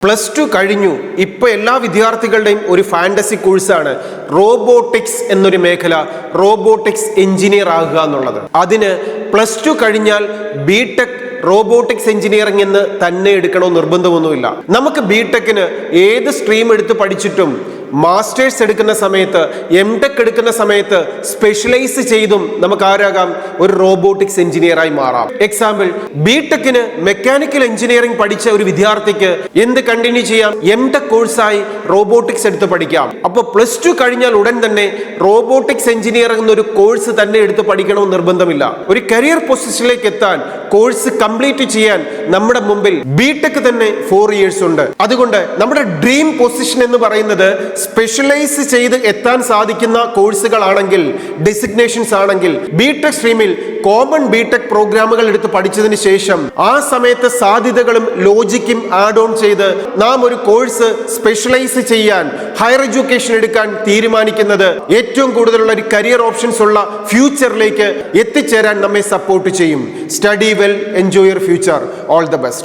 +2 കഴിഞ്ഞു. ഇപ്പോൾ എല്ലാ വിദ്യാർത്ഥികളുടെയും ഒരു ഫാന്റസി കോഴ്സാണ് റോബോട്ടിക്സ് എന്നൊരു മേഖല, റോബോട്ടിക്സ് എഞ്ചിനീയർ ആകുക എന്നുള്ളത്. അതിന് +2 കഴിഞ്ഞാൽ ബിടെക് റോബോട്ടിക്സ് എഞ്ചിനീയറിംഗ് എന്ന് തന്നെ എടുക്കണോ നിർബന്ധമൊന്നുമില്ല. നമുക്ക് ബിടെക്കിന് ഏത് സ്ട്രീം എടുത്ത് പഠിച്ചിട്ടും മാസ്റ്റേഴ്സ് എടുക്കുന്ന സമയത്ത്, എംടെക് എടുക്കുന്ന സമയത്ത് സ്പെഷ്യലൈസ് ചെയ്തും നമുക്ക് ആരാകാം? ഒരു റോബോട്ടിക്സ് എഞ്ചിനീയറായി മാറാം. എക്സാമ്പിൾ, ബിടെക്കിന് മെക്കാനിക്കൽ എഞ്ചിനീയറിംഗ് പഠിച്ച ഒരു വിദ്യാർത്ഥിക്ക് എന്ത് കണ്ടിന്യൂ ചെയ്യാം? എംടെക് കോഴ്സായി റോബോട്ടിക്സ് എടുത്ത് പഠിക്കാം. അപ്പോൾ +2 കഴിഞ്ഞാൽ ഉടൻ തന്നെ റോബോട്ടിക്സ് എഞ്ചിനീയറിംഗ് എന്നൊരു കോഴ്സ് തന്നെ എടുത്ത് പഠിക്കണമെന്ന് നിർബന്ധമില്ല. ഒരു കരിയർ പൊസിഷനിലേക്ക് എത്താൻ, കോഴ്സ് കംപ്ലീറ്റ് ചെയ്യാൻ നമ്മുടെ മുമ്പിൽ ബിടെക് തന്നെ 4 ഇയേഴ്സ് ഉണ്ട്. അതുകൊണ്ട് നമ്മുടെ ഡ്രീം പൊസിഷൻ എന്ന് പറയുന്നത് സ്പെഷ്യലൈസ് ചെയ്ത് എത്താൻ സാധിക്കുന്ന കോഴ്സുകളാണെങ്കിൽ, ഡെസിഗ്നേഷൻസ് ആണെങ്കിൽ, ബിടെക് സ്ട്രീമിൽ കോമൺ ബിടെക് പ്രോഗ്രാമുകൾ എടുത്ത് പഠിച്ചതിന് ശേഷം ആ സമയത്ത് സാധ്യതകളും ലോജിക്കും ആഡ് ഓൺ ചെയ്ത് നാം ഒരു കോഴ്സ് സ്പെഷ്യലൈസ് ചെയ്യാൻ, ഹയർ എഡ്യൂക്കേഷൻ എടുക്കാൻ തീരുമാനിക്കുന്നത് ഏറ്റവും കൂടുതലുള്ള ഒരു കരിയർ ഓപ്ഷൻസ് ഉള്ള ഫ്യൂച്ചറിലേക്ക് എത്തിച്ചേരാൻ നമ്മെ സപ്പോർട്ട് ചെയ്യും. Study well, enjoy your future. All the best.